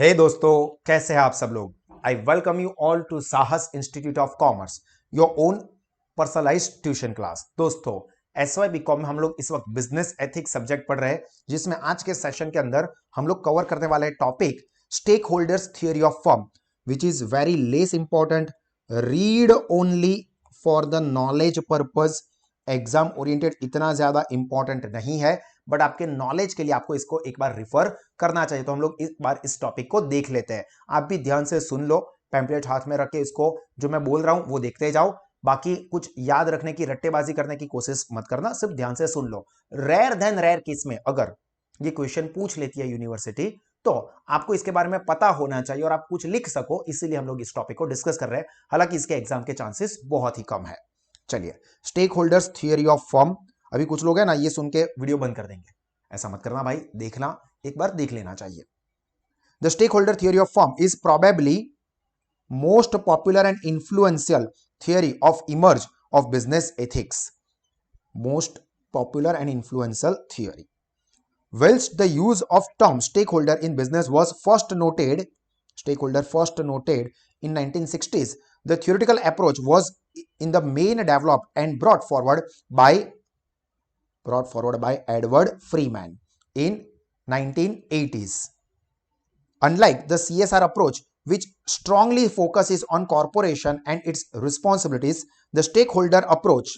हे दोस्तों, कैसे हैं आप सब लोग। I welcome you all to Sahas institute of commerce, your own personalised tuition class. दोस्तों, एसवाई बीकॉम में हम लोग इस वक्त बिजनेस एथिक्स सब्जेक्ट पढ़ रहे हैं, जिसमें आज के सेशन के अंदर हम लोग कवर करने वाले topic stakeholders theory of firm, which is very less important, read only for the knowledge purpose. Exam oriented इतना ज्यादा इंपॉर्टेंट नहीं है, बट आपके नॉलेज के लिए आपको इसको एक बार रिफर करना चाहिए। तो हम लोग इस बार इस टॉपिक को देख लेते हैं। आप भी ध्यान से सुन लो, पैम्पलेट हाथ में रख के इसको जो मैं बोल रहा हूं वो देखते जाओ। बाकी कुछ याद रखने की, रट्टेबाजी करने की कोशिश मत करना, सिर्फ ध्यान से सुन लो। रेयर देन रेयर केस में अगर ये क्वेश्चन पूछ लेती है यूनिवर्सिटी, तो आपको इसके बारे में पता होना चाहिए और आप कुछ लिख सको, इसीलिए हम लोग इस टॉपिक को डिस्कस कर रहे हैं। हालांकि इसके एग्जाम के चांसेस बहुत ही कम है। चलिए, stakeholders theory of firm. अभी कुछ लोग हैं ना, ये सुन के वीडियो बंद कर देंगे। ऐसा मत करना भाई, देखना, एक बार देख लेना चाहिए। The stakeholder theory of firm is probably most popular and influential theory of emerge of business ethics. Most popular and influential theory. whilst the use of term stakeholder in business was first noted in 1960s, the theoretical approach was in the main developed and brought forward by Edward Freeman in 1980s. Unlike the CSR approach, which strongly focuses on corporation and its responsibilities, the stakeholder approach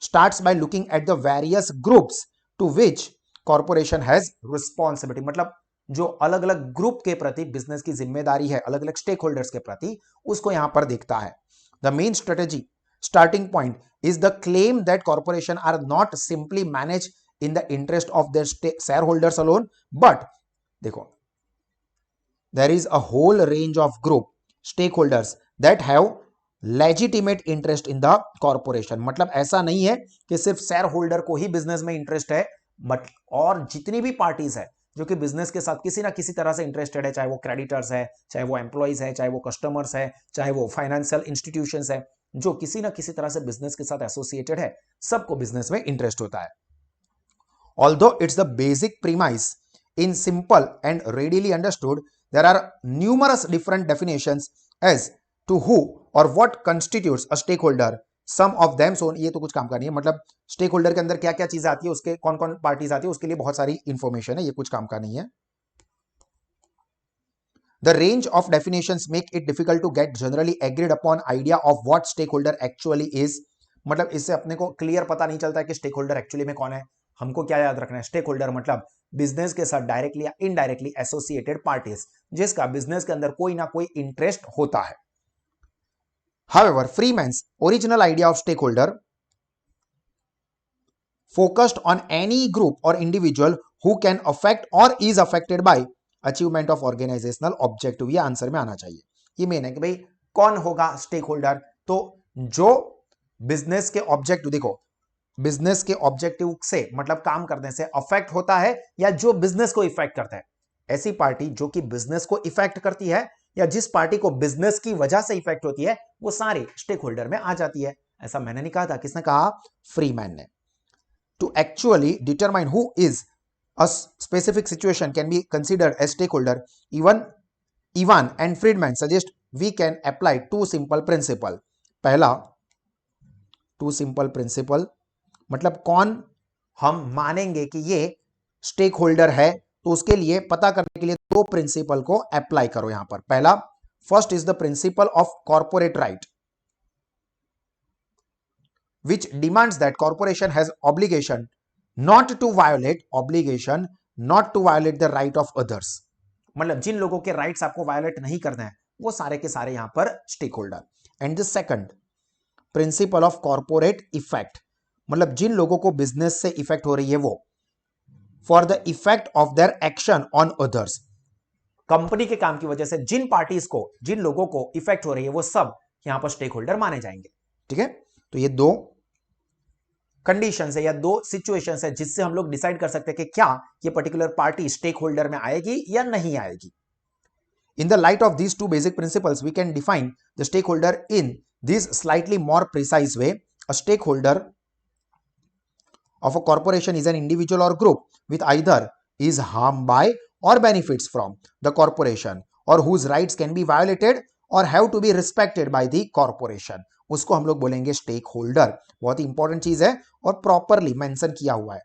starts by looking at the various groups to which corporation has responsibility. मतलब जो अलग अलग group के प्रति business की जिम्मेदारी है, अलग अलग स्टेक होल्डर्स के प्रति, उसको यहां पर देखता है। The main strategy starting point is the claim that corporation are not simply manage in the interest of their share holders alone, but देखो, there is a whole range of group stake holders that have legitimate interest in the corporation. मतलब ऐसा नहीं है कि सिर्फ share holder को ही business में इंटरेस्ट है, बट और जितनी भी पार्टीज है जो कि बिजनेस के साथ किसी ना किसी तरह से इंटरेस्टेड है, चाहे वो क्रेडिटर्स है, चाहे वो एम्प्लॉइज है, चाहे वो कस्टमर्स है, चाहे वो फाइनेंशियल इंस्टीट्यूशंस है, जो किसी ना किसी तरह से बिजनेस के साथ एसोसिएटेड है, सबको बिजनेस में इंटरेस्ट होता है। Although it's the basic premise in simple and readily understood, there are numerous different definitions as to who or what constitutes a stake holder. Some of them, so ये तो कुछ काम का नहीं है। मतलब स्टेक होल्डर के अंदर क्या क्या चीजें आती है, उसके कौन कौन पार्टीज आती है, उसके लिए बहुत सारी इंफॉर्मेशन है, ये कुछ काम का नहीं है। The range of definitions make it difficult to get generally agreed upon idea of what stakeholder actually is। मतलब इससे अपने को क्लियर पता नहीं चलता है कि स्टेक होल्डर एक्चुअली में कौन है। हमको क्या याद रखना है, स्टेक होल्डर मतलब बिजनेस के साथ डायरेक्टली या इनडायरेक्टली एसोसिएटेड पार्टीज, जिसका बिजनेस के अंदर कोई ना कोई इंटरेस्ट होता है। However, Freeman's original idea of stakeholder focused on any group or individual who can affect or is affected by achievement of organizational objective। ये आंसर में आना चाहिए। ये मेन है कि भाई कौन होगा स्टेक होल्डर, तो जो बिजनेस के ऑब्जेक्टिव, देखो बिजनेस के ऑब्जेक्टिव से मतलब काम करने से अफेक्ट होता है, या जो बिजनेस को इफेक्ट करता है। ऐसी पार्टी जो कि बिजनेस को इफेक्ट करती है, या जिस पार्टी को बिजनेस की वजह से इफेक्ट होती है, वो सारी स्टेक होल्डर में आ जाती है। ऐसा मैंने नहीं कहा था, किसने कहा? फ्रीमैन ने। To actually determine who is a specific situation can be considered as stakeholder, Evan and Freedman suggest we can apply two simple principle. पहला, टू सिंपल प्रिंसिपल मतलब कौन हम मानेंगे कि ये स्टेक होल्डर है, तो उसके लिए पता करने के लिए दो प्रिंसिपल को अप्लाई करो यहां पर। पहला, first is the principal of corporate right, which demands that corporation has obligation not to violate the right of others। मतलब जिन लोगों के राइट्स आपको वायोलेट नहीं करना है, वो सारे के सारे यहां पर stakeholder. And the second, principle of corporate effect, मतलब जिन लोगों को बिजनेस से इफेक्ट हो रही है वो, for the effect of their action on others. Company के काम की वजह से जिन पार्टीज को, जिन लोगों को इफेक्ट हो रही है, वो सब यहां पर स्टेक होल्डर माने जाएंगे। ठीक है, तो ये दो कंडीशंस है या दो सिचुएशंस है जिससे हम लोग डिसाइड कर सकते हैं कि क्या ये पर्टिकुलर पार्टी स्टेक होल्डर में आएगी या नहीं आएगी। In the light of these two basic principles we can define the stakeholder in this slightly more precise way. A stake holder of a corporation is an individual or group with either is harmed by or benefits from the corporation or whose rights can be violated or have to be respected by the corporation, उसको हम लोग बोलेंगे stake holder. बहुत ही important चीज है और properly mention किया हुआ है,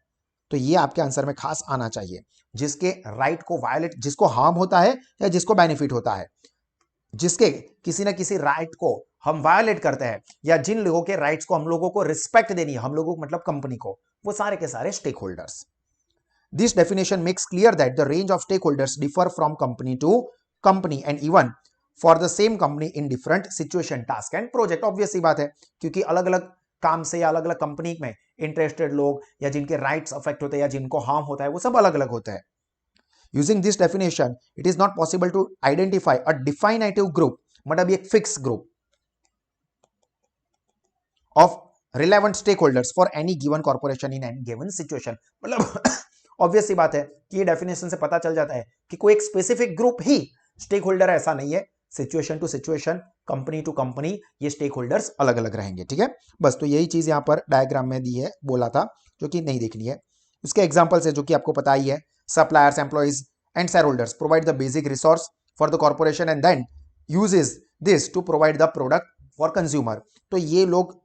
तो ये आपके आंसर में खास आना चाहिए। जिसके राइट को वायलेट, जिसको हार्म होता है या जिसको बेनिफिट होता है, जिसके किसी ना किसी राइट को हम वायलेट करते हैं, या जिन लोगों के राइट्स को हम लोगों को रिस्पेक्ट देनी है, हम लोगों को मतलब कंपनी को, वो सारे के सारे stake holders. This definition makes clear that the range of stake holders differ from company to company and even for the same company in different situation, task and project. Obvious सी बात है, क्योंकि अलग अलग काम से या अलग अलग कंपनी में इंटरेस्टेड लोग या जिनके राइट्स अफेक्ट होते हैं या जिनको हार्म होता है, वो सब अलग अलग होते हैं। Using this definition, it is not possible to identify a definitive group, मतलब एक fix group of relevant stakeholders for any given corporation in any given situation। मतलब ऑब्वियस सी बात है कि ये डेफिनेशन से पता चल जाता है कि कोई एक स्पेसिफिक ग्रुप ही स्टेक होल्डर, ऐसा नहीं है। Situation to situation, company to company, ये स्टेक होल्डर्स अलग अलग रहेंगे। ठीक है, बस तो यही चीज यहां पर डायग्राम में दी है, बोला था, जो कि नहीं देखनी है। उसके एग्जाम्पल्स है जो कि आपको पता ही है। Suppliers, employees and shareholders provide the basic resource for the corporation and then uses this to provide the product for consumer। तो ये लोग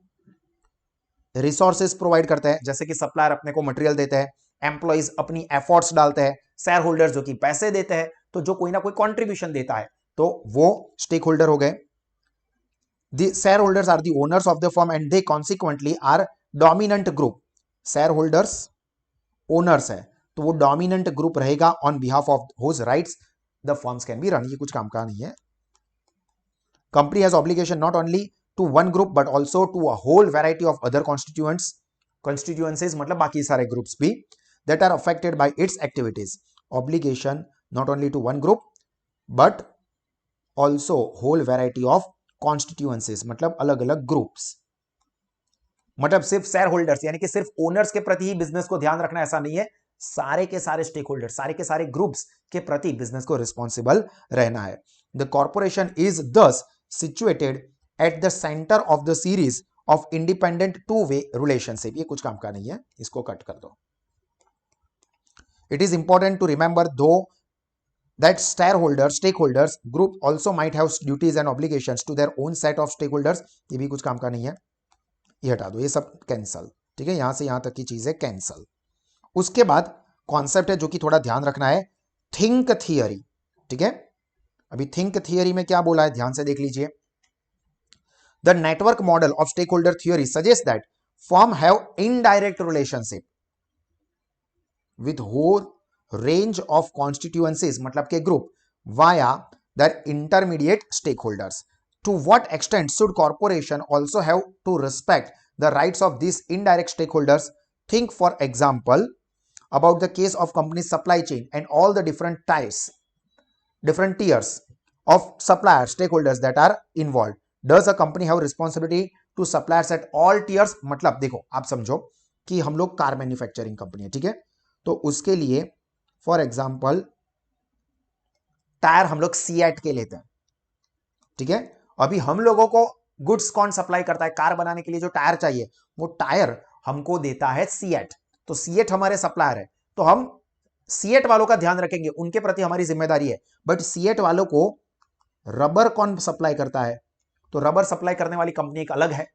रिसोर्सेज प्रोवाइड करते हैं, जैसे कि सप्लायर अपने को मटेरियल देते हैं, एम्प्लॉइज अपनी एफर्ट्स डालते हैं, शेयर होल्डर्स जो कि पैसे देते हैं, तो जो कोई ना कोई कंट्रीब्यूशन देता है, तो वो स्टेक होल्डर हो गए। The shareholders are the owners of the firm and they consequently are dominant group. Shareholders owners है, तो वो डोमिनेंट ग्रुप रहेगा on behalf of whose rights the firms can be run. ये कुछ काम का नहीं है। Company has obligation not only to one group but also to a whole variety of other constituents, constituencies मतलब बाकी सारे ग्रुप्स भी, that are affected by its activities. Obligation not only to one group but also whole variety of constituencies, मतलब अलग अलग groups. मतलब सिर्फ share holders यानी कि सिर्फ ओनर्स के प्रति ही बिजनेस को ध्यान रखना, ऐसा नहीं है। सारे के सारे स्टेक होल्डर, सारे के सारे ग्रुप्स के प्रति बिजनेस को रिस्पॉन्सिबल रहना है। द कॉर्पोरेशन इज दस situated at the centre of the series of independent two way relationship. ये कुछ काम का नहीं है, इसको कट कर दो। It is important to remember though that stakeholders group also might have duties and obligations to their own set of stakeholders। ये भी कुछ काम का नहीं है, ये हटा दो, ये सब कैंसल। ठीक है, यहां से यहां तक की चीजें कैंसल। उसके बाद कॉन्सेप्ट है जो कि थोड़ा ध्यान रखना है, थिंक थियरी। ठीक है, अभी थिंक थियरी में क्या बोला है, ध्यान से देख लीजिए। The network model of stakeholder theory suggest that firm have indirect relationship with whole range of constituencies, मतलब के group, via their intermediate stakeholders. To what extent should corporation also have to respect the rights of these indirect stakeholders? Think for example about the case of company's supply chain and all the different tiers of supplier stakeholders that are involved. Does a company have responsibility to suppliers at all tiers? मतलब देखो, आप समझो कि हम लोग car manufacturing company है, ठीक है, तो उसके लिए फॉर एग्जाम्पल टायर हम लोग सीएट के लेते हैं। ठीक है, अभी हम लोगों को गुड्स कौन सप्लाई करता है, कार बनाने के लिए जो टायर चाहिए, वो टायर हमको देता है सीएट। तो सीएट हमारे सप्लायर है, तो हम सीएट वालों का ध्यान रखेंगे, उनके प्रति हमारी जिम्मेदारी है। बट सीएट वालों को रबर कौन सप्लाई करता है, तो रबर सप्लाई करने वाली कंपनी एक अलग है।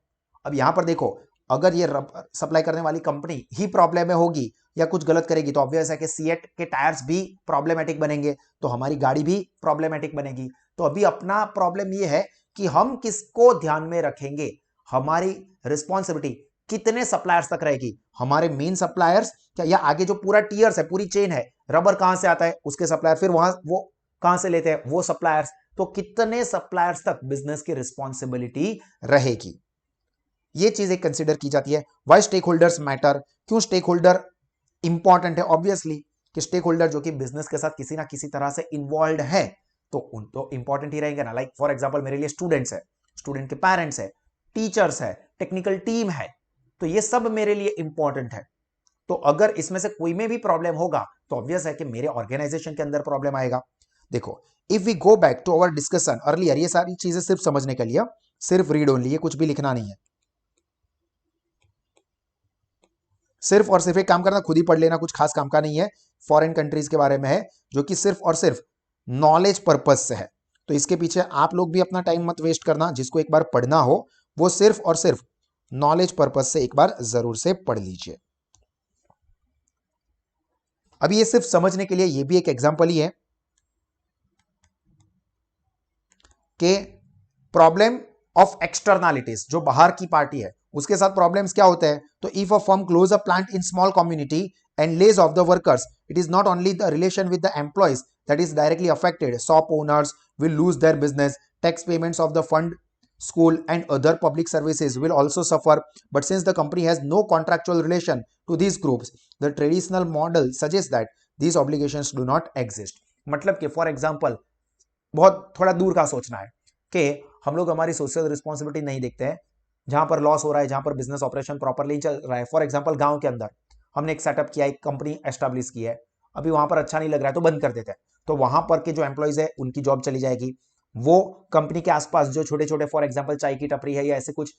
अब यहां पर देखो, अगर ये रबर सप्लाई करने वाली कंपनी ही प्रॉब्लम में होगी या कुछ गलत करेगी, तो ऑब्वियस है कि सीएट के टायर्स भी प्रॉब्लमेटिक बनेंगे, तो हमारी गाड़ी भी प्रॉब्लमेटिक बनेगी। तो अभी अपना प्रॉब्लम ये है कि हम किसको ध्यान में रखेंगे, हमारी रिस्पॉन्सिबिलिटी कितने सप्लायर्स तक रहेगी, हमारे मेन सप्लायर्स क्या, या आगे जो पूरा टीयर्स है, पूरी चेन है, रबर कहां से आता है, उसके सप्लायर, फिर वहां वो कहां से लेते हैं, वो सप्लायर्स, तो कितने सप्लायर्स तक बिजनेस की रिस्पॉन्सिबिलिटी रहेगी, ये चीजें कंसिडर की जाती है। वाई स्टेक होल्डर्स मैटर, क्यों स्टेक होल्डर इंपॉर्टेंट है, ऑब्वियसली कि स्टेक होल्डर जो कि बिजनेस के साथ किसी ना किसी तरह से इन्वॉल्व है, तो उन तो इंपॉर्टेंट ही रहेंगे ना। लाइक फॉर एग्जांपल मेरे लिए स्टूडेंट्स है, स्टूडेंट के पेरेंट्स है, टीचर्स है, टेक्निकल टीम है, तो ये सब मेरे लिए इंपॉर्टेंट है। तो अगर इसमें से कोई में भी प्रॉब्लम होगा, तो ऑब्वियस है कि मेरे ऑर्गेनाइजेशन के अंदर प्रॉब्लम आएगा। देखो, if we go back to our discussion earlier, ये सारी चीजें सिर्फ समझने के लिए, सिर्फ रीड ओनली, ये कुछ भी लिखना नहीं है। सिर्फ और सिर्फ एक काम करना, खुद ही पढ़ लेना, कुछ खास काम का नहीं है, फॉरेन कंट्रीज के बारे में है, जो कि सिर्फ और सिर्फ नॉलेज पर्पज से है। तो इसके पीछे आप लोग भी अपना टाइम मत वेस्ट करना, जिसको एक बार पढ़ना हो वो सिर्फ और सिर्फ नॉलेज पर्पज से एक बार जरूर से पढ़ लीजिए। अभी ये सिर्फ समझने के लिए, ये भी एक एग्जांपल ही है कि प्रॉब्लम ऑफ एक्सटर्नलिटीज, जो बाहर की पार्टी है उसके साथ प्रॉब्लम्स क्या होते हैं। तो if a firm close a plant in small community and lays off the workers, it is not only the relation with the employees that is directly affected. Shop owners will lose their business. Tax payments of the fund, school and other public services will also suffer. But since the company has no contractual relation to these groups, the traditional model suggests that these obligations do not exist. मतलब कि for example बहुत थोड़ा दूर का सोचना है कि हम लोग हमारी सोशल रिस्पॉन्सिबिलिटी नहीं देखते हैं, जहां पर लॉस हो रहा है, जहां पर बिजनेस ऑपरेशन प्रॉपरली चल रहा है। फॉर एग्जाम्पल गांव के अंदर हमने एक सेटअप किया, एक कंपनी एस्टेब्लिश की है, अभी वहां पर अच्छा नहीं लग रहा है तो बंद कर देते हैं, तो वहां पर के जो एम्प्लॉइज है उनकी जॉब चली जाएगी। वो कंपनी के आसपास जो छोटे छोटे फॉर एग्जाम्पल चाय की टपरी है या ऐसे कुछ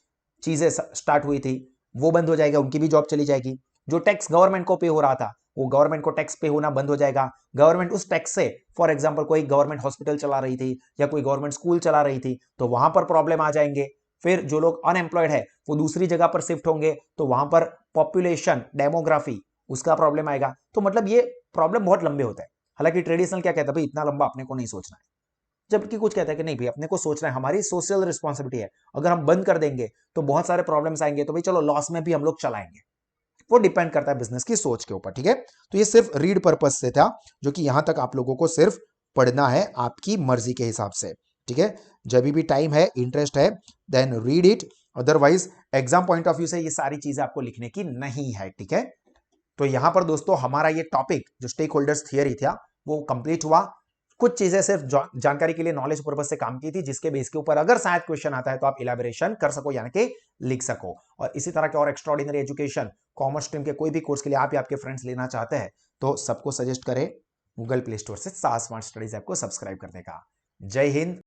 चीजें स्टार्ट हुई थी वो बंद हो जाएगा, उनकी भी जॉब चली जाएगी। जो टैक्स गवर्नमेंट को पे हो रहा था वो गवर्नमेंट को टैक्स पे होना बंद हो जाएगा। गवर्नमेंट उस टैक्स से फॉर एग्जाम्पल कोई गवर्नमेंट हॉस्पिटल चला रही थी या कोई गवर्नमेंट स्कूल चला रही थी तो वहां पर प्रॉब्लम आ जाएंगे। फिर जो लोग अनएम्प्लॉयड है वो दूसरी जगह पर शिफ्ट होंगे तो वहां पर पॉपुलेशन डेमोग्राफी उसका प्रॉब्लम आएगा। तो मतलब ये प्रॉब्लम बहुत लंबे होते हैं। हालांकि ट्रेडिशनल क्या कहता है, भाई इतना लंबा अपने को नहीं सोचना है, जबकि कुछ कहता है कि नहीं भाई अपने को सोचना है, हमारी सोशल रिस्पॉन्सिबिलिटी है, अगर हम बंद कर देंगे तो बहुत सारे प्रॉब्लम्स आएंगे, तो भाई चलो लॉस में भी हम लोग चलाएंगे। वो डिपेंड करता है बिजनेस की सोच के ऊपर, ठीक है। तो ये सिर्फ रीड पर्पज से था, जो कि यहां तक आप लोगों को सिर्फ पढ़ना है आपकी मर्जी के हिसाब से, ठीक है। जब भी टाइम है, इंटरेस्ट है, then read it, otherwise exam point of view से ये सारी चीजें आपको लिखने की नहीं है, ठीक है। तो यहां पर दोस्तों हमारा ये टॉपिक जो स्टेक होल्डर्स थियरी था वो कंप्लीट हुआ। कुछ चीजें सिर्फ जानकारी के लिए, नॉलेज पर्पज से काम की थी, जिसके बेस के ऊपर अगर शायद क्वेश्चन आता है तो आप इलेबोरेशन कर सको यानी कि लिख सको। और इसी तरह के और एक्स्ट्राऑर्डिनरी एजुकेशन कॉमर्स स्ट्रीम के कोई भी कोर्स के लिए आप या आपके फ्रेंड्स लेना चाहते हैं तो सबको सजेस्ट करें गूगल प्ले स्टोर से सास स्मार्ट स्टडीज ऐप को सब्सक्राइब करने का। जय हिंद।